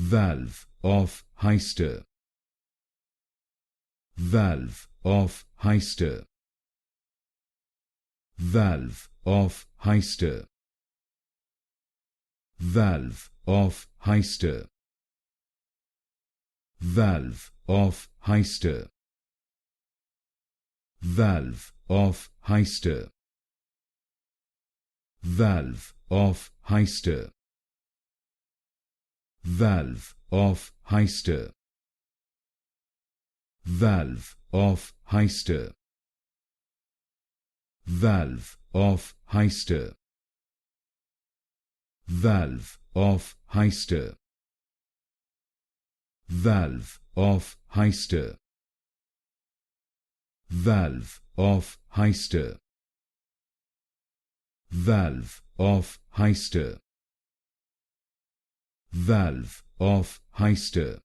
valve of Heister, valve of Heister, valve of Heister, valve of Heister, valve of Heister, valve of Heister, valve of Heister, valve of Heister, valve of Heister, valve of Heister, valve of Heister, valve of Heister, valve of Heister, valve of Heister, valve of Heister,